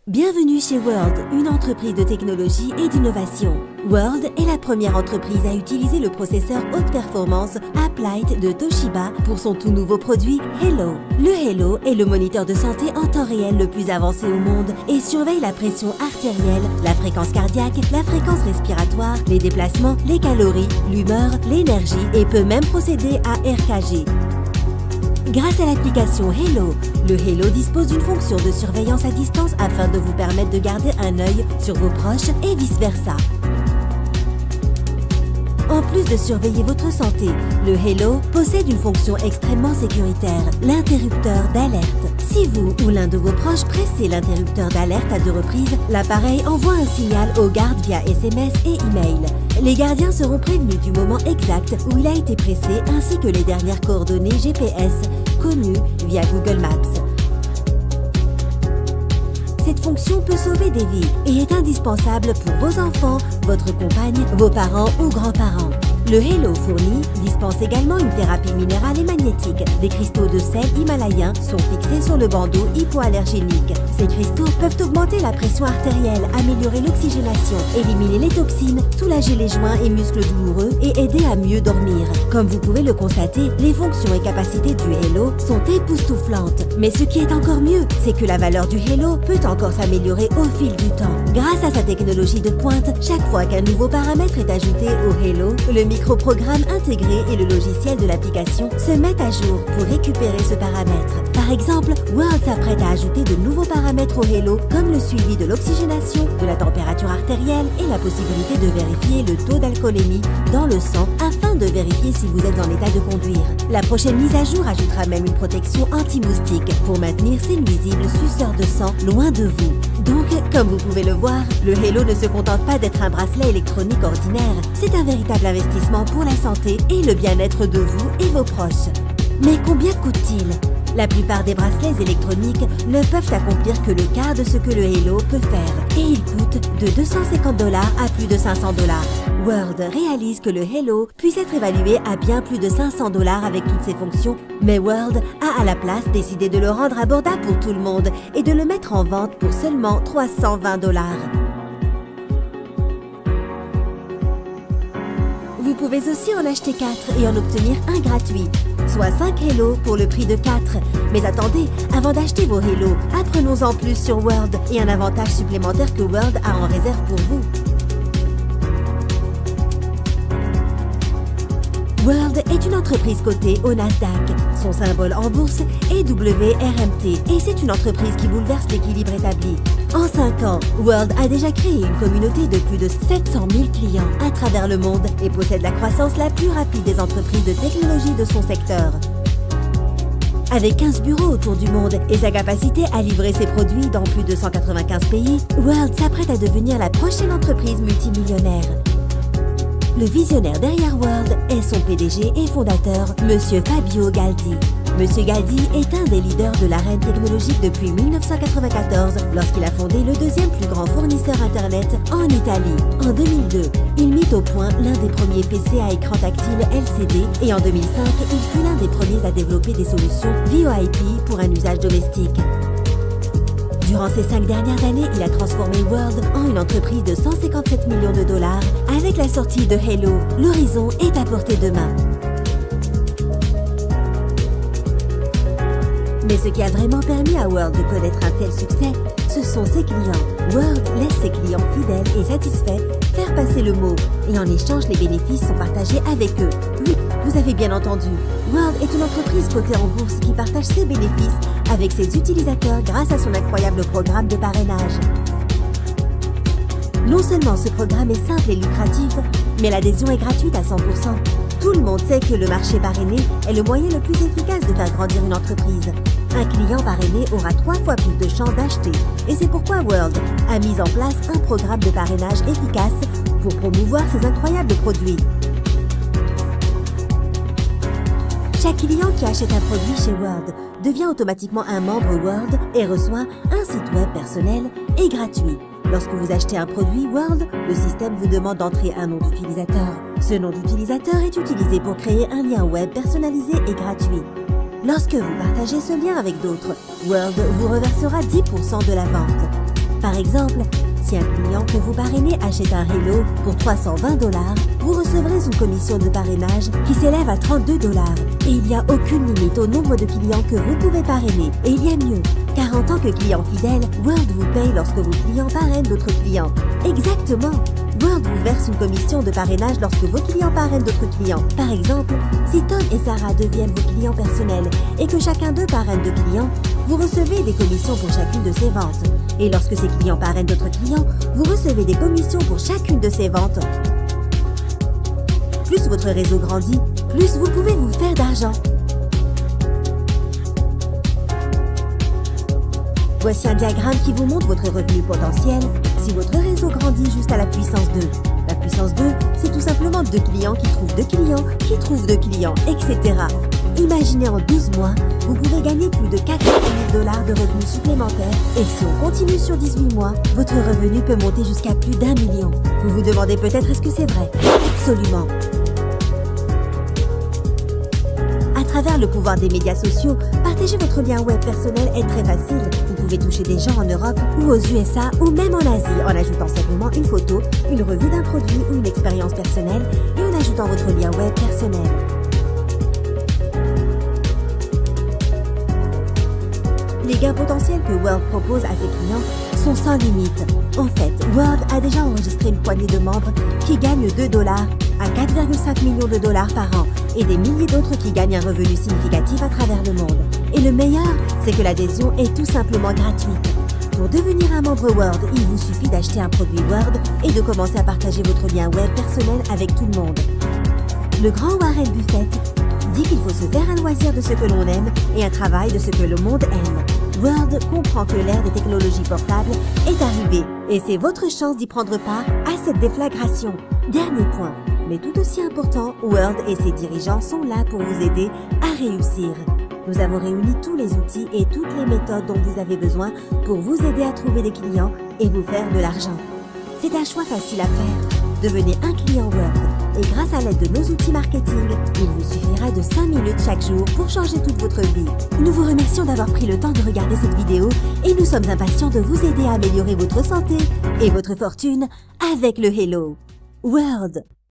Bienvenue chez World, une entreprise de technologie et d'innovation. World est la première entreprise à utiliser le processeur haute performance Uplight de Toshiba pour son tout nouveau produit Hello. Le Hello est le moniteur de santé en temps réel le plus avancé au monde et surveille la pression artérielle, la fréquence cardiaque, la fréquence respiratoire, les déplacements, les calories, l'humeur, l'énergie et peut même procéder à RKG. Grâce à l'application Hello, le Hello dispose d'une fonction de surveillance à distance afin de vous permettre de garder un œil sur vos proches et vice-versa. En plus de surveiller votre santé, le Hello possède une fonction extrêmement sécuritaire, l'interrupteur d'alerte. Si vous ou l'un de vos proches pressez l'interrupteur d'alerte à 2 reprises, l'appareil envoie un signal aux gardes via SMS et email. Les gardiens seront prévenus du moment exact où il a été pressé ainsi que les dernières coordonnées GPS connues via Google Maps. Cette fonction peut sauver des vies et est indispensable pour vos enfants, votre compagne, vos parents ou grands-parents. Le Hello fourni dispense également une thérapie minérale et magnétique. Des cristaux de sel himalayens sont fixés sur le bandeau hypoallergénique. Ces cristaux peuvent augmenter la pression artérielle, améliorer l'oxygénation, éliminer les toxines, soulager les joints et muscles douloureux et aider à mieux dormir. Comme vous pouvez le constater, les fonctions et capacités du Hello sont époustouflantes. Mais ce qui est encore mieux, c'est que la valeur du Hello peut encore s'améliorer au fil du temps. Grâce à sa technologie de pointe, chaque fois qu'un nouveau paramètre est ajouté au Hello, le microprogramme intégré et le logiciel de l'application se mettent à jour pour récupérer ce paramètre. Par exemple, World s'apprête à ajouter de nouveaux paramètres au Hello comme le suivi de l'oxygénation, de la température artérielle et la possibilité de vérifier le taux d'alcoolémie dans le sang afin de vérifier si vous êtes en état de conduire. La prochaine mise à jour ajoutera même une protection anti-moustique pour maintenir ces nuisibles suceurs de sang loin de vous. Donc, comme vous pouvez le voir, le Hello ne se contente pas d'être un bracelet électronique ordinaire. C'est un véritable investissement pour la santé et le bien-être de vous et vos proches. Mais combien coûte-t-il ? La plupart des bracelets électroniques ne peuvent accomplir que le quart de ce que le Hello peut faire et ils coûtent de $250 à plus de $500. World réalise que le Hello puisse être évalué à bien plus de $500 avec toutes ses fonctions, mais World a à la place décidé de le rendre abordable pour tout le monde et de le mettre en vente pour seulement $320. Vous pouvez aussi en acheter 4 et en obtenir un gratuit, soit 5 Hello pour le prix de 4. Mais attendez, avant d'acheter vos Hello, apprenons-en plus sur World et un avantage supplémentaire que World a en réserve pour vous. World est une entreprise cotée au Nasdaq. Son symbole en bourse est WRMT et c'est une entreprise qui bouleverse l'équilibre établi. En 5 ans, World a déjà créé une communauté de plus de 700 000 clients à travers le monde et possède la croissance la plus rapide des entreprises de technologie de son secteur. Avec 15 bureaux autour du monde et sa capacité à livrer ses produits dans plus de 195 pays, World s'apprête à devenir la prochaine entreprise multimillionnaire. Le visionnaire derrière World est son PDG et fondateur, Monsieur Fabio Galdi. Monsieur Galdi est un des leaders de l'arène technologique depuis 1994 lorsqu'il a fondé le 2e plus grand fournisseur Internet en Italie. En 2002, il mit au point l'un des premiers PC à écran tactile LCD et en 2005, il fut l'un des premiers à développer des solutions VoIP pour un usage domestique. Durant ces 5 dernières années, il a transformé World en une entreprise de $157 millions. Avec la sortie de Hello, l'horizon est à portée de main. Mais ce qui a vraiment permis à World de connaître un tel succès, ce sont ses clients. World laisse ses clients fidèles et satisfaits faire passer le mot et en échange, les bénéfices sont partagés avec eux. Oui, vous avez bien entendu, World est une entreprise cotée en bourse qui partage ses bénéfices avec ses utilisateurs grâce à son incroyable programme de parrainage. Non seulement ce programme est simple et lucratif, mais l'adhésion est gratuite à 100%. Tout le monde sait que le marché parrainé est le moyen le plus efficace de faire grandir une entreprise. Un client parrainé aura 3 fois plus de chances d'acheter. Et c'est pourquoi World a mis en place un programme de parrainage efficace pour promouvoir ses incroyables produits. Chaque client qui achète un produit chez World devient automatiquement un membre World et reçoit un site web personnel et gratuit. Lorsque vous achetez un produit World, le système vous demande d'entrer un nom d'utilisateur. Ce nom d'utilisateur est utilisé pour créer un lien web personnalisé et gratuit. Lorsque vous partagez ce lien avec d'autres, World vous reversera 10% de la vente. Par exemple, si un client que vous parrainez achète un Hello pour 320 $, vous recevrez une commission de parrainage qui s'élève à 32 $. Et il n'y a aucune limite au nombre de clients que vous pouvez parrainer. Et il y a mieux, car en tant que client fidèle, World vous paye lorsque vos clients parrainent d'autres clients. Exactement! World vous verse une commission de parrainage lorsque vos clients parrainent d'autres clients. Par exemple, si Tom et Sarah deviennent vos clients personnels et que chacun d'eux parraine 2 clients, vous recevez des commissions pour chacune de ces ventes. Et lorsque ces clients parrainent d'autres clients, vous recevez des commissions pour chacune de ces ventes. Plus votre réseau grandit, plus vous pouvez vous faire d'argent. Voici un diagramme qui vous montre votre revenu potentiel si votre réseau grandit juste à la puissance 2. La puissance 2, c'est tout simplement 2 clients qui trouvent 2 clients, qui trouvent 2 clients, etc. Imaginez en 12 mois, vous pouvez gagner plus de 4 000 $ de revenus supplémentaires et si on continue sur 18 mois, votre revenu peut monter jusqu'à plus d'1 million. Vous vous demandez peut-être est-ce que c'est vrai? Absolument. À travers le pouvoir des médias sociaux, partager votre lien web personnel est très facile. Vous pouvez toucher des gens en Europe ou aux USA ou même en Asie en ajoutant simplement une photo, une revue d'un produit ou une expérience personnelle et en ajoutant votre lien web personnel. Les gains potentiels que World propose à ses clients sont sans limite. En fait, World a déjà enregistré une poignée de membres qui gagnent 2 $ à 4,5 millions de $ par an et des milliers d'autres qui gagnent un revenu significatif à travers le monde. Et le meilleur, c'est que l'adhésion est tout simplement gratuite. Pour devenir un membre World, il vous suffit d'acheter un produit World et de commencer à partager votre lien web personnel avec tout le monde. Le grand Warren Buffett dit qu'il faut se faire un loisir de ce que l'on aime et un travail de ce que le monde aime. World comprend que l'ère des technologies portables est arrivée et c'est votre chance d'y prendre part à cette déflagration. Dernier point, mais tout aussi important, World et ses dirigeants sont là pour vous aider à réussir. Nous avons réuni tous les outils et toutes les méthodes dont vous avez besoin pour vous aider à trouver des clients et vous faire de l'argent. C'est un choix facile à faire. Devenez un client World et grâce à l'aide de nos outils marketing, il vous suffira de 5 minutes chaque jour pour changer toute votre vie. Nous vous remercions d'avoir pris le temps de regarder cette vidéo et nous sommes impatients de vous aider à améliorer votre santé et votre fortune avec le Hello World.